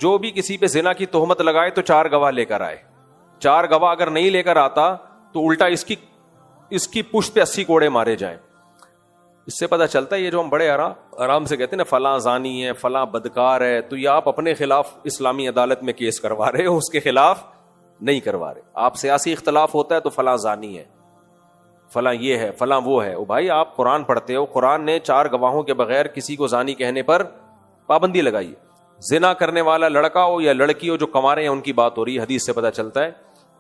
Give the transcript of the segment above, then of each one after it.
جو بھی کسی پہ زنا کی تہمت لگائے تو 4 گواہ لے کر آئے. 4 گواہ اگر نہیں لے کر آتا تو الٹا اس کی پشت پہ 80 کوڑے مارے جائیں. اس سے پتہ چلتا ہے یہ جو ہم بڑے آرام سے کہتے ہیں نا فلاں زانی ہے, فلاں بدکار ہے, تو یہ آپ اپنے خلاف اسلامی عدالت میں کیس کروا رہے ہو, اس کے خلاف نہیں کروا رہے. آپ سیاسی اختلاف ہوتا ہے تو فلاں زانی ہے, فلاں یہ ہے, فلاں وہ ہے. او بھائی آپ قرآن پڑھتے ہو, قرآن نے 4 گواہوں کے بغیر کسی کو زانی کہنے پر پابندی لگائی ہے. زنا کرنے والا لڑکا ہو یا لڑکی ہو جو کنوارے ہیں ان کی بات ہو رہی ہے. حدیث سے پتہ چلتا ہے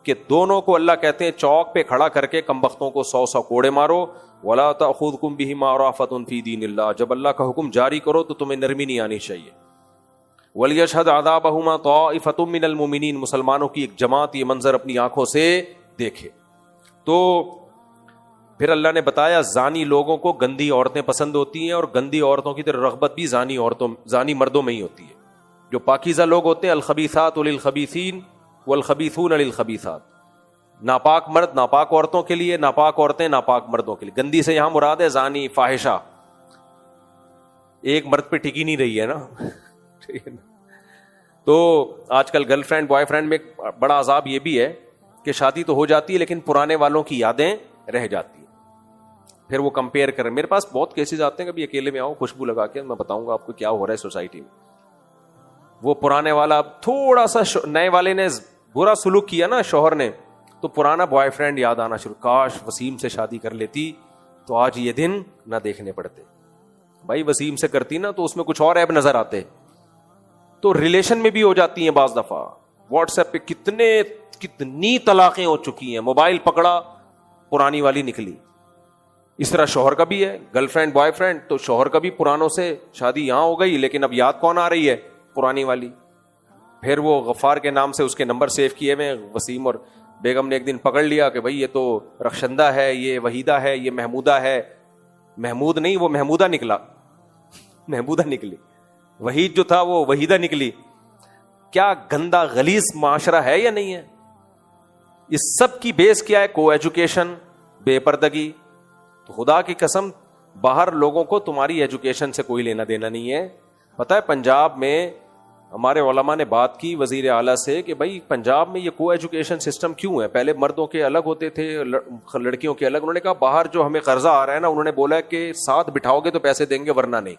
کہ دونوں کو اللہ کہتے ہیں چوک پہ کھڑا کر کے کمبختوں کو 100 کوڑے مارو. وَلَا تَأْخُذْكُمْ بِهِمَا رَأْفَةٌ فِي دِينِ اللَّهِ, جب اللہ کا حکم جاری کرو تو تمہیں نرمی نہیں آنی چاہیے. وَلْيَشْهَدْ عَذَابَهُمَا طَائِفَةٌ مِّنَ الْمُؤْمِنِينَ, مسلمانوں کی ایک جماعت یہ منظر اپنی آنکھوں سے دیکھے. تو پھر اللہ نے بتایا زانی لوگوں کو گندی عورتیں پسند ہوتی ہیں, اور گندی عورتوں کی طرف رغبت بھی زانی مردوں میں ہی ہوتی ہے. جو پاکیزہ لوگ ہوتے ہیں الخبیثات للخبیثین والخبیثون للخبیثات, ناپاک مرد ناپاک عورتوں کے لیے, ناپاک عورتیں ناپاک مردوں کے لیے. گندی سے یہاں مراد ہے زانی, فاحشہ. ایک مرد پہ ٹکی نہیں رہی ہے نا. تو آج کل گرل فرینڈ بوائے فرینڈ میں بڑا عذاب یہ بھی ہے کہ شادی تو ہو جاتی ہے لیکن پرانے والوں کی یادیں رہ جاتی ہیں. پھر وہ کمپیئر کریں. میرے پاس بہت کیسز آتے ہیں, کبھی اکیلے میں آؤ خوشبو لگا کے میں بتاؤں گا آپ کو کیا ہو رہا ہے سوسائٹی میں. وہ پرانے والا تھوڑا سا نئے والے نے برا سلوک کیا نا شوہر نے, تو پرانا بوائے فرینڈ یاد آنا شروع, کاش وسیم سے شادی کر لیتی تو آج یہ دن نہ دیکھنے پڑتے. بھائی وسیم سے کرتی نا تو اس میں کچھ اور عیب نظر آتے. تو ریلیشن میں بھی ہو جاتی ہیں بعض دفعہ. واٹس ایپ پہ کتنی طلاقیں ہو چکی ہیں, موبائل پکڑا پرانی والی نکلی. اس طرح شوہر کا بھی ہے, گرل فرینڈ بوائے فرینڈ, تو شوہر کا بھی پرانوں سے شادی یہاں ہو گئی لیکن اب یاد کون آ رہی ہے, پرانی والی. پھر وہ غفار کے نام سے اس کے نمبر سیو کیے ہوئے, وسیم اور بیگم نے ایک دن پکڑ لیا کہ بھائی یہ تو رخشندہ ہے, یہ وحیدہ ہے, یہ محمودہ ہے. محمود نہیں, وہ محمودہ نکلا, محمودہ نکلی. وحید جو تھا وہ وحیدہ نکلی. کیا گندا غلیظ معاشرہ ہے یا نہیں ہے؟ اس سب کی بیس کیا ہے؟ کو ایجوکیشن, بے پردگی. تو خدا کی قسم باہر لوگوں کو تمہاری ایجوکیشن سے کوئی لینا دینا نہیں ہے. پتہ ہے پنجاب میں ہمارے علماء نے بات کی وزیر اعلیٰ سے کہ بھائی پنجاب میں یہ کو ایجوکیشن سسٹم کیوں ہے؟ پہلے مردوں کے الگ ہوتے تھے, لڑکیوں کے الگ. انہوں نے کہا باہر جو ہمیں قرضہ آ رہا ہے نا, انہوں نے بولا کہ ساتھ بٹھاؤ گے تو پیسے دیں گے ورنہ نہیں.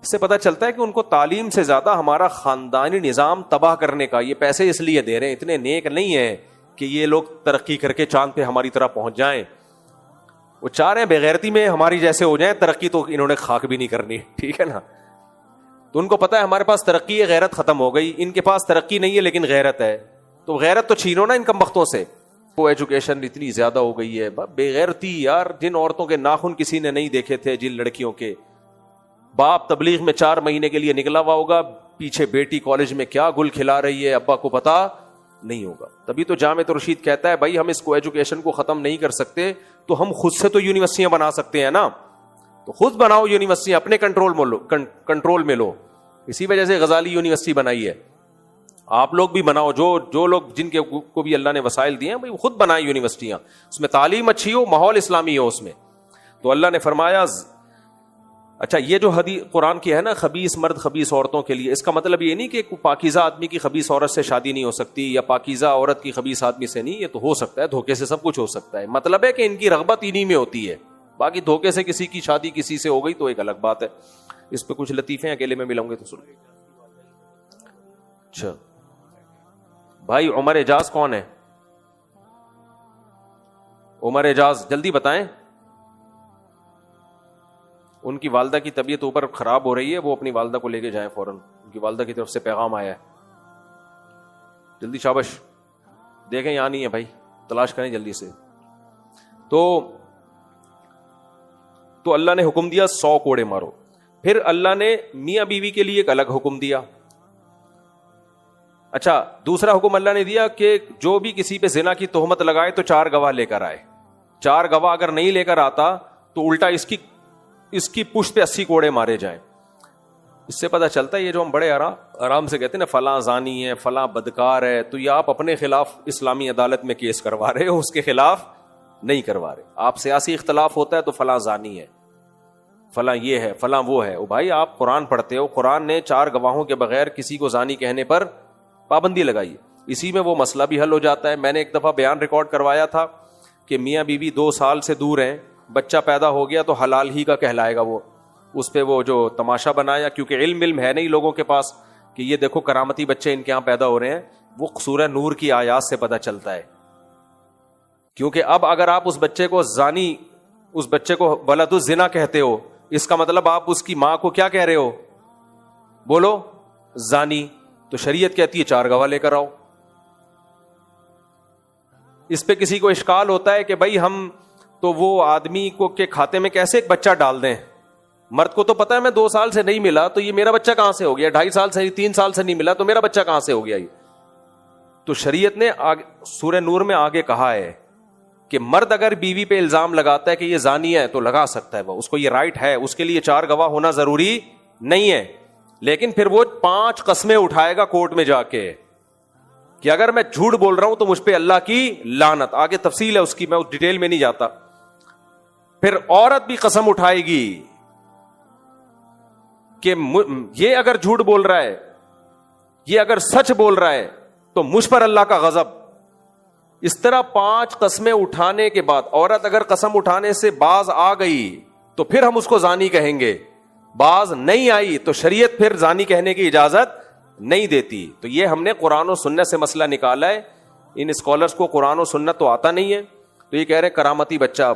اس سے پتہ چلتا ہے کہ ان کو تعلیم سے زیادہ ہمارا خاندانی نظام تباہ کرنے کا یہ پیسے اس لیے دے رہے ہیں. اتنے نیک نہیں ہیں کہ یہ لوگ ترقی کر کے چاند پہ ہماری طرح پہنچ جائیں. وہ چاہ رہے ہیں بغیرتی میں ہماری جیسے ہو جائیں. ترقی تو انہوں نے خاک بھی نہیں کرنی, ٹھیک ہے نا. تو ان کو پتا ہے ہمارے پاس ترقی ہے, غیرت ختم ہو گئی. ان کے پاس ترقی نہیں ہے لیکن غیرت ہے, تو غیرت تو چھینو نا ان کمبختوں سے. وہ ایجوکیشن اتنی زیادہ ہو گئی ہے, بے غیرتی یار. جن عورتوں کے ناخن کسی نے نہیں دیکھے تھے, جن لڑکیوں کے باپ تبلیغ میں 4 مہینے کے لیے نکلا ہوا ہوگا, پیچھے بیٹی کالج میں کیا گل کھلا رہی ہے ابا کو پتا نہیں ہوگا. تبھی تو جامع رشید کہتا ہے بھائی ہم اس کو ایجوکیشن کو ختم نہیں کر سکتے تو ہم خود سے تو یونیورسٹیاں بنا سکتے ہیں نا. تو خود بناؤ یونیورسٹی, اپنے کنٹرول میں لو. اسی وجہ سے غزالی یونیورسٹی بنائی ہے. آپ لوگ بھی بناؤ, جو لوگ جن کے کو بھی اللہ نے وسائل دیے ہیں بھائی خود بنائیں یونیورسٹیاں. اس میں تعلیم اچھی ہو, ماحول اسلامی ہو اس میں. تو اللہ نے فرمایا اچھا یہ جو حدیث قرآن کی ہے نا, خبیث مرد خبیث عورتوں کے لیے, اس کا مطلب یہ نہیں کہ پاکیزہ آدمی کی خبیث عورت سے شادی نہیں ہو سکتی, یا پاکیزہ عورت کی خبیث آدمی سے نہیں. یہ تو ہو سکتا ہے, دھوکے سے سب کچھ ہو سکتا ہے. مطلب ہے کہ ان کی رغبت انہی میں ہوتی ہے. باقی دھوکے سے کسی کی شادی کسی سے ہو گئی تو ایک الگ بات ہے. اس پہ کچھ لطیفے اکیلے میں ملاؤں گے تو سن. اچھا بھائی عمر اعجاز کون ہے؟ عمر اعجاز جلدی بتائیں. ان کی والدہ کی طبیعت اوپر خراب ہو رہی ہے, وہ اپنی والدہ کو لے کے جائیں فوراً. ان کی والدہ کی طرف سے پیغام آیا ہے, جلدی شابش. دیکھیں یہاں نہیں ہے بھائی, تلاش کریں جلدی سے. تو اللہ نے حکم دیا 100 کوڑے مارو. پھر اللہ نے میاں بیوی کے لیے ایک الگ حکم دیا. اچھا دوسرا حکم اللہ نے دیا کہ جو بھی کسی پہ زنا کی تہمت لگائے تو 4 گواہ لے کر آئے. 4 گواہ اگر نہیں لے کر آتا تو الٹا اس کی پشت پہ 80 کوڑے مارے جائیں. اس سے پتہ چلتا ہے یہ جو ہم بڑے آرام سے کہتے ہیں نا فلاں زانی ہے, فلاں بدکار ہے, تو یہ آپ اپنے خلاف اسلامی عدالت میں کیس کروا رہے ہو, اس کے خلاف نہیں کروا رہے. آپ سیاسی اختلاف ہوتا ہے تو فلاں زانی ہے, فلاں یہ ہے فلاں وہ ہے. او بھائی آپ قرآن پڑھتے ہو, قرآن نے 4 گواہوں کے بغیر کسی کو زانی کہنے پر پابندی لگائی. اسی میں وہ مسئلہ بھی حل ہو جاتا ہے. میں نے ایک دفعہ بیان ریکارڈ کروایا تھا کہ میاں بیوی 2 سال سے دور ہیں, بچہ پیدا ہو گیا تو حلال ہی کا کہلائے گا. وہ اس پہ وہ جو تماشا بنایا, کیونکہ علم ہے نہیں لوگوں کے پاس کہ یہ دیکھو کرامتی بچے ان کے یہاں پیدا ہو رہے ہیں, وہ سورہ نور کی آیات سے پتہ چلتا ہے. کیونکہ اب اگر آپ اس بچے کو زانی, اس بچے کو ولد الزنا کہتے ہو, اس کا مطلب آپ اس کی ماں کو کیا کہہ رہے ہو؟ بولو زانی. تو شریعت کہتی ہے 4 گواہ لے کر آؤ. اس پہ کسی کو اشکال ہوتا ہے کہ بھائی ہم تو وہ آدمی کو کے کھاتے میں کیسے ایک بچہ ڈال دیں؟ مرد کو تو پتا ہے میں 2 سال سے نہیں ملا تو یہ میرا بچہ کہاں سے ہو گیا, 2.5 سال سے 3 سال سے نہیں ملا تو میرا بچہ کہاں سے ہو گیا. یہ تو شریعت نے سورہ نور میں آگے کہا ہے کہ مرد اگر بیوی پہ الزام لگاتا ہے کہ یہ زانی ہے تو لگا سکتا ہے, وہ اس کو یہ رائٹ ہے, اس کے لیے 4 گواہ ہونا ضروری نہیں ہے. لیکن پھر وہ 5 قسمیں اٹھائے گا کورٹ میں جا کے کہ اگر میں جھوٹ بول رہا ہوں تو مجھ پہ اللہ کی لعنت. آگے تفصیل ہے اس کی, میں اس ڈیٹیل میں نہیں جاتا. پھر عورت بھی قسم اٹھائے گی کہ یہ اگر جھوٹ بول رہا ہے, یہ اگر سچ بول رہا ہے تو مجھ پر اللہ کا غضب. اس طرح 5 قسمیں اٹھانے کے بعد عورت اگر قسم اٹھانے سے باز آ گئی تو پھر ہم اس کو زانی کہیں گے, باز نہیں آئی تو شریعت پھر زانی کہنے کی اجازت نہیں دیتی. تو یہ ہم نے قرآن و سنت سے مسئلہ نکالا ہے. ان اسکالرز کو قرآن و سنت تو آتا نہیں ہے, تو یہ کہہ رہے کرامتی بچہ.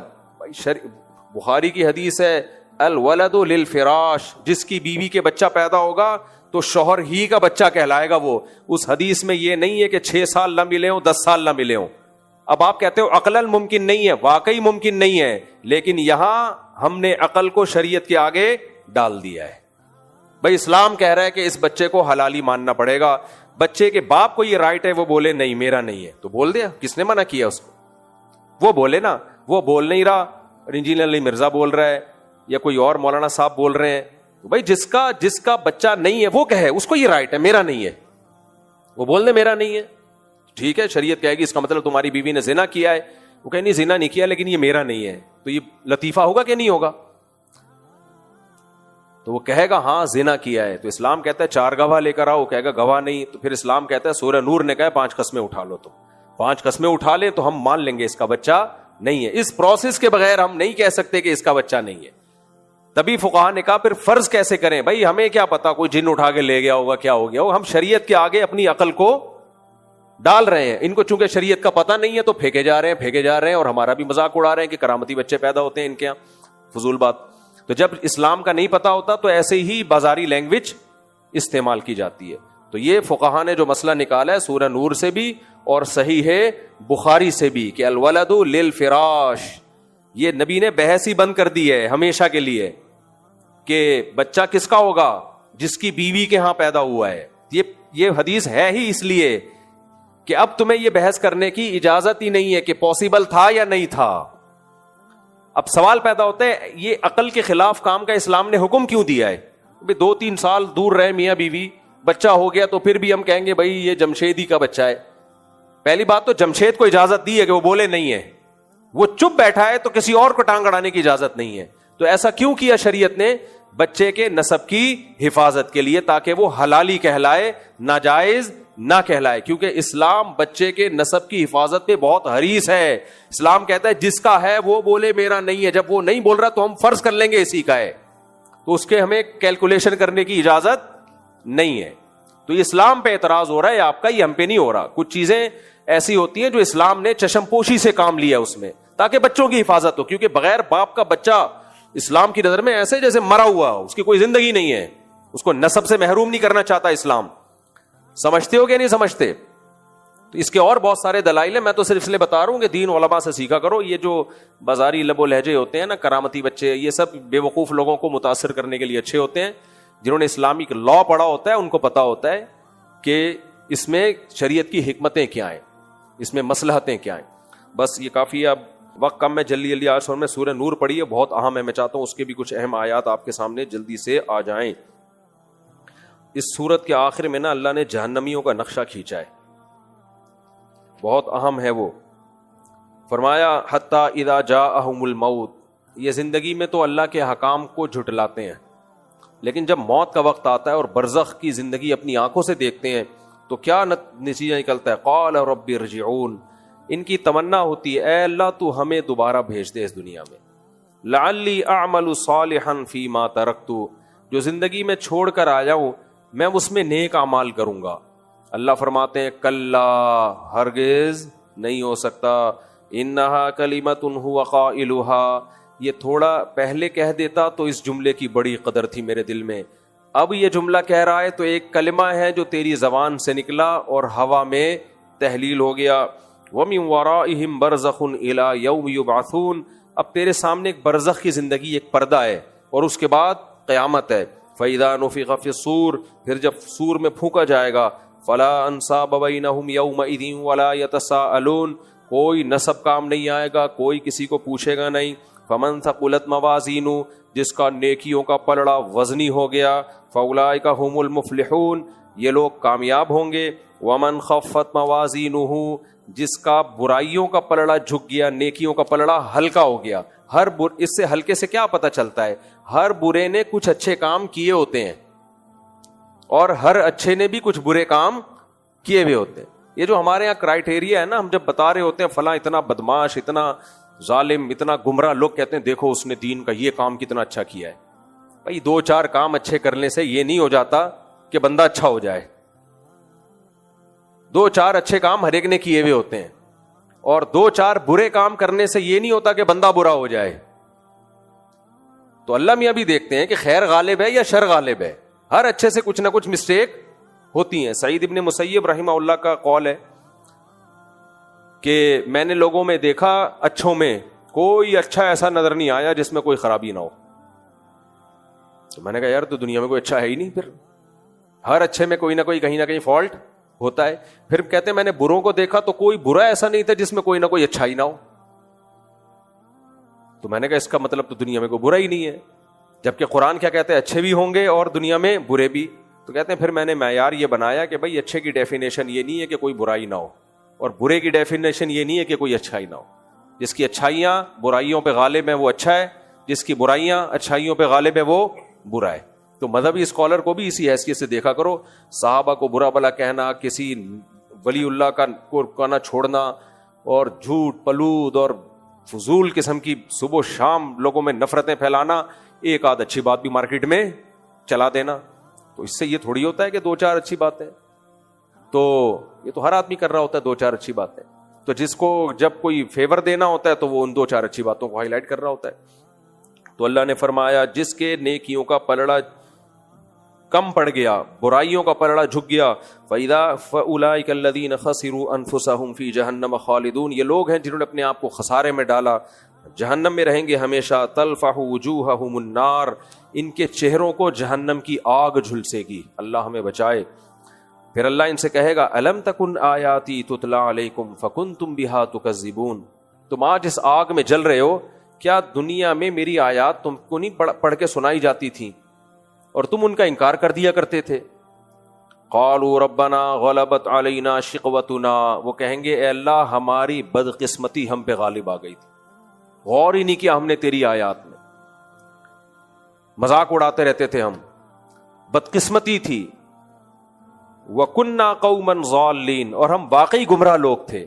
بخاری کی حدیث ہے الولد للفراش, جس کی بیوی کے بچہ پیدا ہوگا تو شوہر ہی کا بچہ کہلائے گا وہ. اس حدیث میں یہ نہیں ہے کہ 6 سال نہ ملے ہوں 10 سال نہ ملے ہوں. اب آپ کہتے ہو عقلاً ممکن نہیں ہے, واقعی ممکن نہیں ہے, لیکن یہاں ہم نے عقل کو شریعت کے آگے ڈال دیا ہے. بھائی اسلام کہہ رہا ہے کہ اس بچے کو حلالی ماننا پڑے گا. بچے کے باپ کو یہ رائٹ ہے وہ بولے نہیں میرا نہیں ہے تو بول دیا, کس نے منع کیا اس کو؟ وہ بولے نا. وہ بول نہیں رہا, انجینئر علی مرزا بول رہا ہے یا کوئی اور مولانا صاحب بول رہے ہیں. بھائی جس کا بچہ نہیں ہے وہ کہے, اس کو یہ رائٹ ہے, میرا نہیں ہے. وہ بول دے میرا نہیں ہے, ٹھیک ہے. شریعت کہے گی اس کا مطلب تمہاری بیوی نے زنا کیا ہے. وہ کہے نہیں زنا نہیں کیا لیکن یہ میرا نہیں ہے, تو یہ لطیفہ ہوگا کہ نہیں ہوگا؟ تو وہ کہے گا ہاں زنا کیا ہے. تو اسلام کہتا ہے 4 گواہ لے کر آؤ, کہے گا گواہ نہیں. تو پھر اسلام کہتا ہے سورہ نور نے کہا 5 قسمیں اٹھا لو. تو 5 قسمیں اٹھا لے تو ہم مان لیں گے اس کا بچہ نہیں ہے. اس پروسیس کے بغیر ہم نہیں کہہ سکتے کہ اس کا بچہ نہیں ہے. تبھی فقہا نے کہا پھر فرض کیسے کریں؟ بھائی ہمیں کیا پتا, کوئی جن اٹھا کے لے گیا ہوگا, کیا ہو گیا ہوگا. ہم شریعت کے آگے اپنی عقل کو ڈال رہے ہیں. ان کو چونکہ شریعت کا پتہ نہیں ہے تو پھینکے جا رہے ہیں اور ہمارا بھی مذاق اڑا رہے ہیں کہ کرامتی بچے پیدا ہوتے ہیں ان کے یہاں. فضول بات. تو جب اسلام کا نہیں پتا ہوتا تو ایسے ہی بازاری لینگویج استعمال کی جاتی ہے. تو یہ فقہا نے جو مسئلہ نکالا ہے سورہ نور سے بھی اور صحیح ہے بخاری سے بھی کہ الولد للفراش, یہ نبی نے بحث ہی بند کر دی ہے ہمیشہ کے لیے کہ بچہ کس کا ہوگا؟ جس کی بیوی کے ہاں پیدا ہوا ہے. یہ حدیث ہے ہی اس لیے کہ اب تمہیں یہ بحث کرنے کی اجازت ہی نہیں ہے کہ پاسبل تھا یا نہیں تھا. اب سوال پیدا ہوتا ہے یہ عقل کے خلاف کام کا اسلام نے حکم کیوں دیا ہے؟ 2-3 سال دور رہے میاں بیوی, بچہ ہو گیا تو پھر بھی ہم کہیں گے بھائی یہ جمشیدی کا بچہ ہے. پہلی بات تو جمشید کو اجازت دی ہے کہ وہ بولے نہیں ہے, وہ چپ بیٹھا ہے تو کسی اور کو ٹانگ اڑانے کی اجازت نہیں ہے. تو ایسا کیوں کیا شریعت نے؟ بچے کے نسب کی حفاظت کے لیے, تاکہ وہ حلالی کہلائے, ناجائز نہ کہلائے. کیونکہ اسلام بچے کے نسب کی حفاظت پہ بہت حریص ہے. اسلام کہتا ہے جس کا ہے وہ بولے میرا نہیں ہے. جب وہ نہیں بول رہا تو ہم فرض کر لیں گے اسی کا ہے, تو اس کے ہمیں کیلکولیشن کرنے کی اجازت نہیں ہے. تو اسلام پہ اعتراض ہو رہا ہے آپ کا, یہ ہم پہ نہیں ہو رہا. کچھ چیزیں ایسی ہوتی ہیں جو اسلام نے چشم پوشی سے کام لیا اس میں, تاکہ بچوں کی حفاظت ہو. کیونکہ بغیر باپ کا بچہ اسلام کی نظر میں ایسے جیسے مرا ہوا, اس کی کوئی زندگی نہیں ہے, اس کو نسب سے محروم نہیں کرنا چاہتا اسلام. سمجھتے ہو کہ نہیں سمجھتے؟ تو اس کے اور بہت سارے دلائل ہیں, میں تو صرف اس لیے بتا رہا ہوں کہ دین علماء سے سیکھا کرو. یہ جو بازاری لب و لہجے ہوتے ہیں نا, کرامتی بچے, یہ سب بے وقوف لوگوں کو متاثر کرنے کے لیے اچھے ہوتے ہیں. جنہوں نے اسلامک لا پڑھا ہوتا ہے ان کو پتا ہوتا ہے کہ اس میں شریعت کی حکمتیں کیا ہیں, اس میں مصلحتیں کیا ہیں. بس یہ کافی ہے, اب وقت کم ہے, جلدی آج میں سورہ نور پڑھی ہے, بہت اہم ہے. میں چاہتا ہوں اس کے بھی کچھ اہم آیات آپ کے سامنے جلدی سے آ جائیں. اس سورت کے آخر میں نا اللہ نے جہنمیوں کا نقشہ کھینچا ہے, بہت اہم ہے وہ. فرمایا حتی اذا جاءہم الموت, یہ زندگی میں تو اللہ کے حکام کو جھٹلاتے ہیں، لیکن جب موت کا وقت آتا ہے اور برزخ کی زندگی اپنی آنکھوں سے دیکھتے ہیں تو کیا نتیجہ نکلتا ہے؟ قال رب ارجعون، ان کی تمنا ہوتی ہے اے اللہ تو ہمیں دوبارہ بھیج دے اس دنیا میں، لعلی اعمل صالحا فیما ترکت، جو زندگی میں چھوڑ کر آیا ہوں میں اس میں نیک اعمال کروں گا۔ اللہ فرماتے ہیں کلا، ہرگز نہیں ہو سکتا، انہا کلمۃ هو قائلها، یہ تھوڑا پہلے کہہ دیتا تو اس جملے کی بڑی قدر تھی میرے دل میں، اب یہ جملہ کہہ رہا ہے تو ایک کلمہ ہے جو تیری زبان سے نکلا اور ہوا میں تحلیل ہو گیا۔ وَمِن وَرَائِهِمْ بَرْزَخٌ إِلَى يَوْمِ يُبْعَثُونَ، اب تیرے سامنے ایک برزخ کی زندگی، ایک پردہ ہے، اور اس کے بعد قیامت ہے۔ فَإِذَا نُفِخَ فِي الصُّورِ، پھر جب سور میں پھونکا جائے گا، فَلَا أَنْسَابَ بَيْنَهُمْ يَوْمَئِذٍ وَلَا يَتَسَاءَلُونَ، کوئی نسب کام نہیں آئے گا، کوئی کسی کو پوچھے گا نہیں۔ فَمَنْ ثَقُلَتْ مَوَازِينُهُ، جس کا نیکیوں کا پلڑا وزنی ہو گیا، فَأُولَئِكَ هُمُ الْمُفْلِحُونَ، یہ لوگ کامیاب ہوں گے۔ وَمَنْ خَفَّتْ مَوَازِينُهُ، جس کا برائیوں کا پلڑا جھک گیا، نیکیوں کا پلڑا ہلکا ہو گیا۔ اس سے ہلکے سے کیا پتہ چلتا ہے؟ ہر برے نے کچھ اچھے کام کیے ہوتے ہیں اور ہر اچھے نے بھی کچھ برے کام کیے ہوئے ہوتے ہیں۔ یہ جو ہمارے یہاں کرائٹیریا ہے نا، ہم جب بتا رہے ہوتے ہیں فلاں اتنا بدماش، اتنا ظالم، اتنا گمراہ، لوگ کہتے ہیں دیکھو اس نے دین کا یہ کام کتنا اچھا کیا ہے۔ بھائی 2-4 کام اچھے کرنے سے یہ نہیں ہو جاتا کہ بندہ اچھا ہو جائے۔ 2-4 اچھے کام ہر ایک نے کیے ہوئے ہوتے ہیں، اور 2-4 برے کام کرنے سے یہ نہیں ہوتا کہ بندہ برا ہو جائے۔ تو اللہ میاں بھی دیکھتے ہیں کہ خیر غالب ہے یا شر غالب ہے، ہر اچھے سے کچھ نہ کچھ مسٹیک ہوتی ہیں۔ سعید ابن مسیب رحمہ اللہ کا قول ہے کہ میں نے لوگوں میں دیکھا، اچھوں میں کوئی اچھا ایسا نظر نہیں آیا جس میں کوئی خرابی نہ ہو۔ تو میں نے کہا یار تو دنیا میں کوئی اچھا ہے ہی نہیں، پھر ہر اچھے میں کوئی نہ کوئی کہیں نہ کہیں فالٹ ہوتا ہے۔ پھر کہتے ہیں میں نے بروں کو دیکھا تو کوئی برا ایسا نہیں تھا جس میں کوئی نہ کوئی اچھائی نہ ہو۔ تو میں نے کہا اس کا مطلب تو دنیا میں کوئی برا ہی نہیں ہے، جبکہ قرآن کیا کہتے ہیں اچھے بھی ہوں گے اور دنیا میں برے بھی۔ تو کہتے ہیں پھر میں نے معیار یہ بنایا کہ بھائی اچھے کی ڈیفینیشن یہ نہیں ہے کہ کوئی برائی نہ ہو، اور برے کی ڈیفینیشن یہ نہیں ہے کہ کوئی اچھائی نہ ہو۔ جس کی اچھائیاں برائیوں پہ غالب ہیں وہ اچھا ہے، جس کی برائیاں اچھائیوں پہ غالب ہے وہ برا ہے۔ تو مذہبی اسکالر کو بھی اسی حیثیت سے دیکھا کرو، صحابہ کو برا بلا کہنا، کسی ولی اللہ کا نہ چھوڑنا، اور جھوٹ پلود اور فضول قسم کی صبح و شام لوگوں میں نفرتیں پھیلانا، ایک آدھ اچھی بات بھی مارکیٹ میں چلا دینا، تو اس سے یہ تھوڑی ہوتا ہے کہ 2-4 اچھی باتیں، تو یہ تو ہر آدمی کر رہا ہوتا ہے 2-4 اچھی باتیں۔ تو جس کو جب کوئی فیور دینا ہوتا ہے تو وہ ان 2-4 اچھی باتوں کو ہائی لائٹ کر رہا ہوتا ہے۔ تو اللہ نے فرمایا جس کے نیکیوں کا پلڑا کم پڑ گیا، برائیوں کا پلڑا جھک گیا، فَأُولَئِكَ الَّذِينَ خَسِرُوا أَنفُسَهُمْ فِي جَهَنَّمَ خَالِدُونَ، یہ لوگ ہیں جنہوں نے اپنے آپ کو خسارے میں ڈالا، جہنم میں رہیں گے ہمیشہ۔ تَلْفَحُ وُجُوهَهُمُ النَّارُ، ان کے چہروں کو جہنم کی آگ جھلسے گی، اللہ ہمیں بچائے۔ پھر اللہ ان سے کہے گا أَلَمْ تَكُنْ آيَاتِي تُتْلَى عَلَيْكُمْ فَكُنْتُمْ بِهَا تُكَذِّبُونَ، تم آج اس آگ میں جل رہے ہو، کیا دنیا میں میری آیات تم کو نہیں پڑھ کے سنائی جاتی تھی اور تم ان کا انکار کر دیا کرتے تھے؟ قالوا ربنا غلبت علینا شقوتنا، وہ کہیں گے اے اللہ ہماری بدقسمتی ہم پہ غالب آ گئی تھی، غور ہی نہیں کیا ہم نے تیری آیات میں، مذاق اڑاتے رہتے تھے، ہم بدقسمتی تھی۔ وَكُنَّا قَوْمًا ضَالِّينَ، اور ہم واقعی گمراہ لوگ تھے۔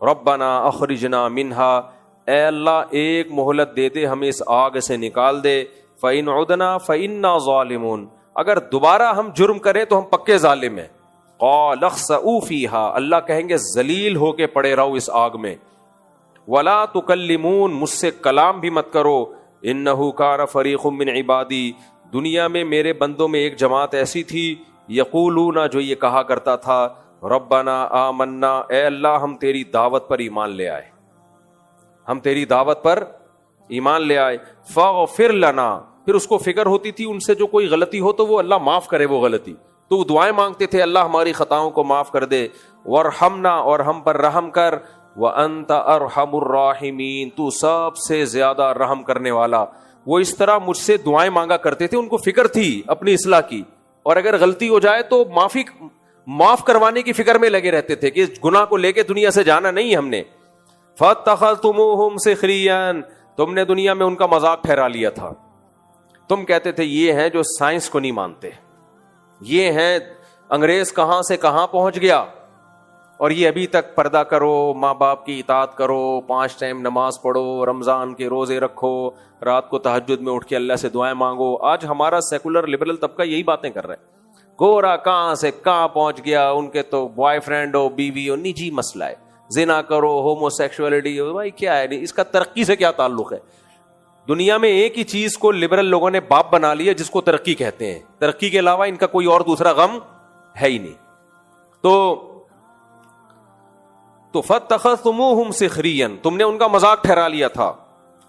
ربنا اخرجنا منها، اے اللہ ایک مہلت دے دے، ہمیں اس آگ سے نکال دے۔ فَإِنْ عُدْنَا فَإِنَّا ظَالِمُونَ، اگر دوبارہ ہم جرم کریں تو ہم پکے ظالم ہیں۔ قَالَ اخْسَئُوا فِيهَا، اللہ کہیں گے ذلیل ہو کے پڑے رہو اس آگ میں۔ وَلَا تُكَلِّمُونَ، مجھ سے کلام بھی مت کرو۔ إِنَّهُ كَانَ فَرِيقٌ مِّنْ عِبَادِي، دنیا میں میرے بندوں میں ایک جماعت ایسی تھی، یقولون، جو یہ کہا کرتا تھا، ربنا آمنا، اے اللہ ہم تیری دعوت پر ایمان لے آئے، ہم تیری دعوت پر ایمان لے آئے۔ فاغفر لنا، پھر اس کو فکر ہوتی تھی ان سے جو کوئی غلطی ہو تو وہ اللہ معاف کرے وہ غلطی، تو وہ دعائیں مانگتے تھے اللہ ہماری خطاؤں کو معاف کر دے۔ وارحمنا، اور ہم پر رحم کر۔ وانت ارحم الراحمین، تو سب سے زیادہ رحم کرنے والا۔ وہ اس طرح مجھ سے دعائیں مانگا کرتے تھے، ان کو فکر تھی اپنی اصلاح کی، اور اگر غلطی ہو جائے تو معاف کروانے کی فکر میں لگے رہتے تھے کہ گناہ کو لے کے دنیا سے جانا نہیں ہم نے۔ فاتخذتموہم سخریا، تم نے دنیا میں ان کا مذاق ٹھہرا لیا تھا. تم کہتے تھے یہ ہیں جو سائنس کو نہیں مانتے, یہ ہیں انگریز کہاں سے کہاں پہنچ گیا, اور یہ ابھی تک پردہ کرو, ماں باپ کی اطاعت کرو, 5 ٹائم نماز پڑھو, رمضان کے روزے رکھو, رات کو تہجد میں اٹھ کے اللہ سے دعائیں مانگو. آج ہمارا سیکولر لبرل طبقہ یہی باتیں کر رہا ہے. گورا کہاں سے کہاں پہنچ گیا, ان کے تو بوائے فرینڈ ہو, بیوی ہو, نجی مسئلہ ہے, زنا کرو, ہومو سیکشولیٹی ہو. بھائی کیا ہے, اس کا ترقی سے کیا تعلق ہے؟ دنیا میں ایک ہی چیز کو لبرل لوگوں نے باپ بنا لیا جس کو ترقی کہتے ہیں. ترقی کے علاوہ ان کا کوئی اور دوسرا غم ہے ہی نہیں. تو فاتخذتموہم سخریا, تم نے ان کا مذاق ٹھہرا لیا تھا.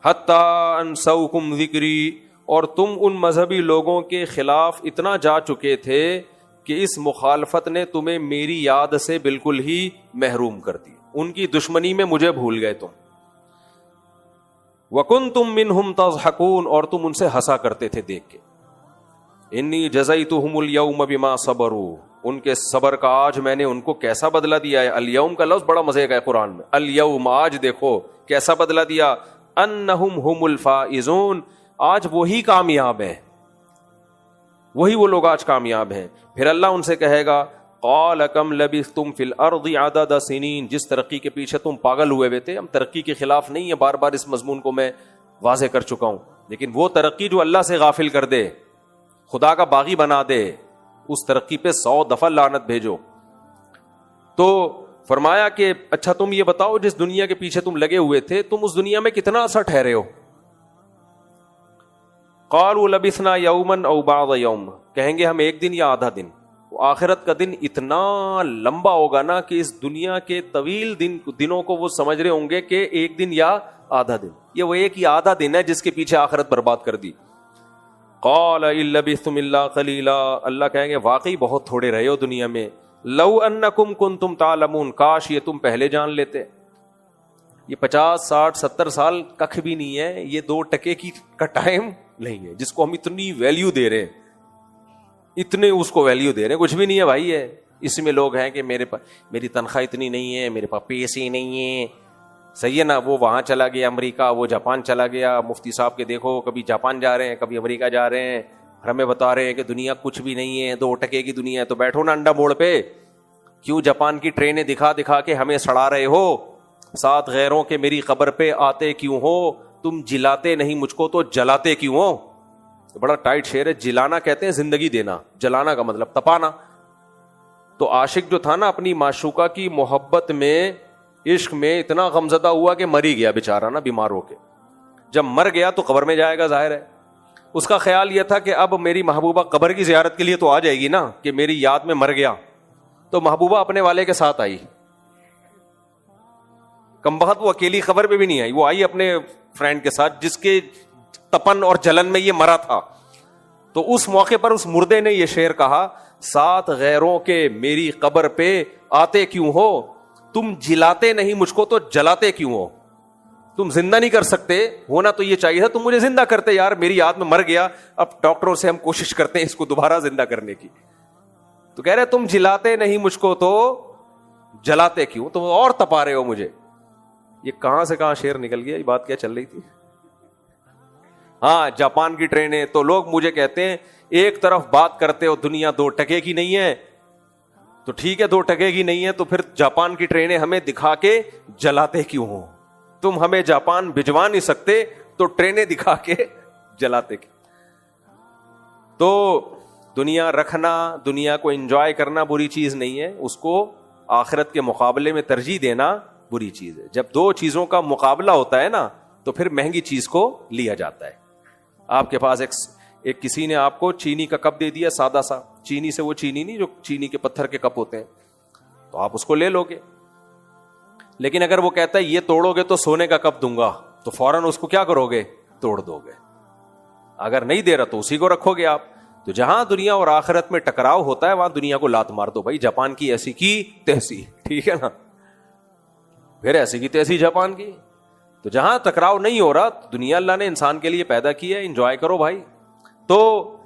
حتی انسوکم ذکری, اور تم ان مذہبی لوگوں کے خلاف اتنا جا چکے تھے کہ اس مخالفت نے تمہیں میری یاد سے بالکل ہی محروم کر دی. ان کی دشمنی میں مجھے بھول گئے تم. وَكُنْتُم مِّنْهُمْ تَضْحَكُونَ, اور تم ان سے ہنسا کرتے تھے دیکھ کے. انی جزیتہم اليوم بما صبروا, ان کے صبر کا آج میں نے ان کو کیسا بدلہ دیا ہے. الیوم کا لفظ بڑا مزے کا ہے قرآن میں. الیوم, آج دیکھو کیسا بدلہ دیا. انہم ہم الفائزون, آج وہی کامیاب ہیں, وہی وہ لوگ آج کامیاب ہیں. پھر اللہ ان سے کہے گا قال کم لبثتم فی الارض عدد سنین, جس ترقی کے پیچھے تم پاگل ہوئے تھے. ہم ترقی کے خلاف نہیں ہیں, بار بار اس مضمون کو میں واضح کر چکا ہوں, لیکن وہ ترقی جو اللہ سے غافل کر دے, خدا کا باغی بنا دے, اس ترقی پہ 100 دفعہ لعنت بھیجو. تو فرمایا کہ اچھا تم یہ بتاؤ, جس دنیا کے پیچھے تم لگے ہوئے تھے, تم اس دنیا میں کتنا عرصہ ٹھہرے ہو؟ قالوا لبثنا یوما او بعض یوم, کہیں گے ہم ایک دن یا آدھا دن. آخرت کا دن اتنا لمبا ہوگا نا کہ اس دنیا کے طویل دنوں کو وہ سمجھ رہے ہوں گے کہ ایک دن یا آدھا دن. یہ وہ ایک یا آدھا دن ہے جس کے پیچھے آخرت برباد کر دی. قال ان لبثتم الا قلیلا, اللہ کہیں گے واقعی بہت تھوڑے رہے ہو دنیا میں. لو انکم کنتم تعلمون, کاش یہ تم پہلے جان لیتے. یہ 50 60 70 سال ککھ بھی نہیں ہے, یہ 2 ٹکے کا ٹائم نہیں ہے جس کو ہم اتنی ویلیو دے رہے ہیں, اتنے اس کو ویلیو دے رہے ہیں. کچھ بھی نہیں ہے بھائی. ہے اس میں لوگ ہیں کہ میری تنخواہ اتنی نہیں ہے, میرے پاس پیسے نہیں ہیں, صحیح ہے نا, وہ وہاں چلا گیا امریکہ, وہ جاپان چلا گیا. مفتی صاحب کے دیکھو کبھی جاپان جا رہے ہیں, کبھی امریکہ جا رہے ہیں, ہمیں بتا رہے ہیں کہ دنیا کچھ بھی نہیں ہے, 2 ٹکے کی دنیا ہے. تو بیٹھو نا انڈا موڑ پہ, کیوں جاپان کی ٹرینیں دکھا دکھا کے ہمیں سڑا رہے ہو؟ ساتھ غیروں کے میری قبر پہ آتے کیوں ہو؟ تم جلاتے نہیں مجھ کو تو جلاتے کیوں ہو؟ بڑا ٹائٹ شعر ہے. جلانا کہتے ہیں زندگی دینا, جلانا کا مطلب تپانا. تو عاشق جو تھا نا اپنی معشوقہ کی محبت میں, عشق میں اتنا غمزدہ ہوا کہ مر ہی گیا بیچارہ نا, بیمار ہو کے. جب مر گیا تو قبر میں جائے گا, ظاہر ہے. اس کا خیال یہ تھا کہ اب میری محبوبہ قبر کی زیارت کے لیے تو آ جائے گی نا, کہ میری یاد میں مر گیا. تو محبوبہ اپنے والے کے ساتھ آئی. کمبخت وہ اکیلی قبر پہ بھی نہیں آئی, وہ آئی اپنے فرینڈ کے ساتھ جس کے تپن اور جلن میں یہ مرا تھا. تو اس موقع پر اس مردے نے یہ شعر کہا, ساتھ غیروں کے میری قبر پہ آتے کیوں ہو؟ تم جلاتے نہیں مجھ کو تو جلاتے کیوں ہو؟ تم زندہ نہیں کر سکتے, ہونا تو یہ چاہیے تھا تم مجھے زندہ کرتے. یار میری یاد میں مر گیا, اب ڈاکٹروں سے ہم کوشش کرتے ہیں اس کو دوبارہ زندہ کرنے کی. تو کہہ رہے تم جلاتے نہیں مجھ کو تو جلاتے کیوں, تم اور تپا رہے ہو مجھے. یہ کہاں سے کہاں شعر نکل گیا, یہ بات کیا چل رہی تھی؟ ہاں, جاپان کی ٹرینیں. تو لوگ مجھے کہتے ہیں ایک طرف بات کرتے ہو دنیا 2 ٹکے کی نہیں ہے, تو ٹھیک ہے 2 ٹکے کی نہیں ہے, تو پھر جاپان کی ٹرینیں ہمیں دکھا کے جلاتے کیوں ہو؟ تم ہمیں جاپان بھجوا نہیں سکتے تو ٹرینیں دکھا کے جلاتے کیوں؟ تو دنیا رکھنا, دنیا کو انجوائے کرنا بری چیز نہیں ہے, اس کو آخرت کے مقابلے میں ترجیح دینا بری چیز ہے. جب 2 چیزوں کا مقابلہ ہوتا ہے نا تو پھر مہنگی چیز کو لیا جاتا ہے. آپ کے پاس ایک کسی نے آپ کو چینی کا کپ دے دیا, سادہ سا, چینی سے وہ چینی نہیں جو چینی کے پتھر کے کپ ہوتے ہیں, تو آپ اس کو لے لو گے. لیکن اگر وہ کہتا ہے یہ توڑو گے تو سونے کا کپ دوں گا, تو فوراً اس کو کیا کرو گے؟ توڑ دو گے. اگر نہیں دے رہا تو اسی کو رکھو گے آپ. تو جہاں دنیا اور آخرت میں ٹکراؤ ہوتا ہے وہاں دنیا کو لات مار دو. بھائی جاپان کی ایسی کی تیسی, ٹھیک ہے نا, پھر ایسی کی تیسی جاپان کی. تو جہاں ٹکراؤ نہیں ہو رہا, دنیا اللہ نے انسان کے لیے پیدا کی ہے, انجوائے کرو بھائی. تو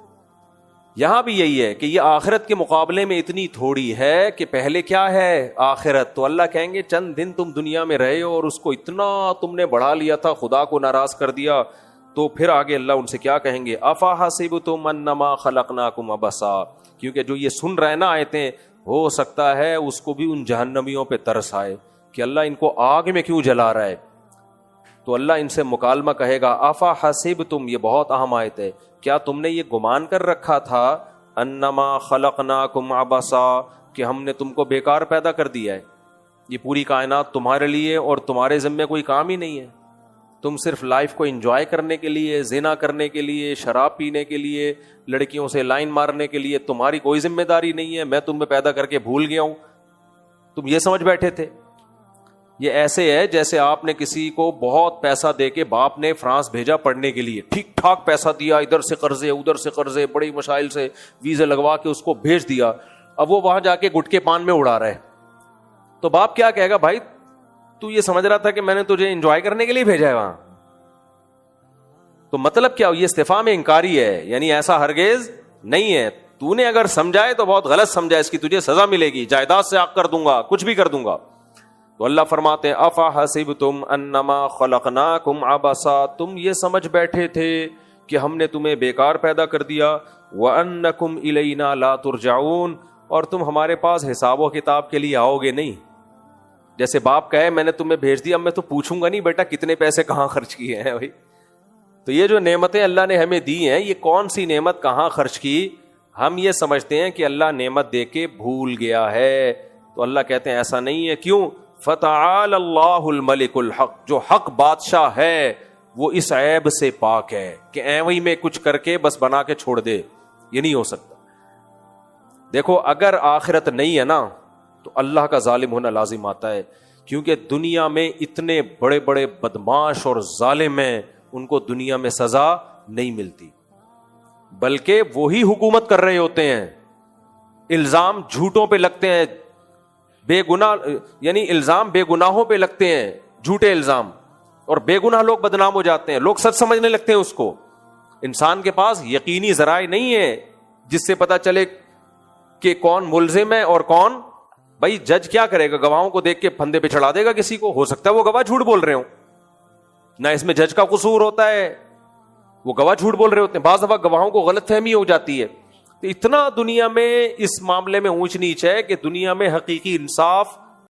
یہاں بھی یہی ہے کہ یہ آخرت کے مقابلے میں اتنی تھوڑی ہے کہ پہلے کیا ہے آخرت. تو اللہ کہیں گے چند دن تم دنیا میں رہے ہو اور اس کو اتنا تم نے بڑھا لیا تھا, خدا کو ناراض کر دیا. تو پھر آگے اللہ ان سے کیا کہیں گے, افا حسبتم انما خلقناکم عبثا, کیونکہ جو یہ سن رہے نا آیتیں, ہو سکتا ہے اس کو بھی ان جہنمیوں پہ ترس آئے کہ اللہ ان کو آگ میں کیوں جلا رہا ہے. تو اللہ ان سے مکالمہ کہے گا, افا حسبتم, یہ بہت اہم آیت ہے, کیا تم نے یہ گمان کر رکھا تھا انما خلقناکم عبثا, کہ ہم نے تم کو بیکار پیدا کر دیا ہے, یہ پوری کائنات تمہارے لیے اور تمہارے ذمے کوئی کام ہی نہیں ہے, تم صرف لائف کو انجوائے کرنے کے لیے, زنا کرنے کے لیے, شراب پینے کے لیے, لڑکیوں سے لائن مارنے کے لیے, تمہاری کوئی ذمہ داری نہیں ہے, میں تمہیں پیدا کر کے بھول گیا ہوں, تم یہ سمجھ بیٹھے تھے. یہ ایسے ہے جیسے آپ نے کسی کو بہت پیسہ دے کے, باپ نے فرانس بھیجا پڑھنے کے لیے, ٹھیک ٹھاک پیسہ دیا, ادھر سے قرضے ادھر سے قرضے, بڑی مشائل سے ویزے لگوا کے اس کو بھیج دیا, اب وہ وہاں جا کے گٹکے پان میں اڑا رہا ہے. تو باپ کیا کہے گا, بھائی تو یہ سمجھ رہا تھا کہ میں نے تجھے انجوائے کرنے کے لیے بھیجا ہے وہاں. تو مطلب کیا, یہ استفہام انکاری ہے, یعنی ایسا ہرگز نہیں ہے. تو نے اگر سمجھائے تو بہت غلط سمجھا, اس کی تجھے سزا ملے گی, جائیداد سے آگ کر دوں گا, کچھ بھی کر دوں گا. تو اللہ فرماتے ہیں افا حسبتم انما خلقناکم عبثا, تم یہ سمجھ بیٹھے تھے کہ ہم نے تمہیں بیکار پیدا کر دیا, وانکم الینا لا ترجعون, اور تم ہمارے پاس حساب و کتاب کے لیے آؤ گے نہیں. جیسے باپ کہے میں نے تمہیں بھیج دیا, میں تو پوچھوں گا نہیں بیٹا کتنے پیسے کہاں خرچ کیے ہیں بھائی. تو یہ جو نعمتیں اللہ نے ہمیں دی ہیں, یہ کون سی نعمت کہاں خرچ کی, ہم یہ سمجھتے ہیں کہ اللہ نعمت دے کے بھول گیا ہے. تو اللہ کہتے ہیں ایسا نہیں ہے. کیوں, فتعال اللہ الملک الحق, جو حق بادشاہ ہے وہ اس عیب سے پاک ہے کہ ایویں میں کچھ کر کے بس بنا کے چھوڑ دے, یہ نہیں ہو سکتا. دیکھو اگر آخرت نہیں ہے نا تو اللہ کا ظالم ہونا لازم آتا ہے, کیونکہ دنیا میں اتنے بڑے بڑے بدماش اور ظالم ہیں, ان کو دنیا میں سزا نہیں ملتی, بلکہ وہی حکومت کر رہے ہوتے ہیں, الزام جھوٹوں پہ لگتے ہیں, بے گناہ یعنی الزام بے گناہوں پہ لگتے ہیں, جھوٹے الزام, اور بے گناہ لوگ بدنام ہو جاتے ہیں, لوگ سچ سمجھنے لگتے ہیں اس کو. انسان کے پاس یقینی ذرائع نہیں ہے جس سے پتا چلے کہ کون ملزم ہے اور کون. بھائی جج کیا کرے گا, گواہوں کو دیکھ کے پھندے پہ چڑھا دے گا کسی کو, ہو سکتا ہے وہ گواہ جھوٹ بول رہے ہوں, نہ اس میں جج کا قصور ہوتا ہے, وہ گواہ جھوٹ بول رہے ہوتے ہیں. بعض دفعہ گواہوں کو غلط فہمی ہو جاتی ہے. تو اتنا دنیا میں اس معاملے میں اونچ نیچ ہے کہ دنیا میں حقیقی انصاف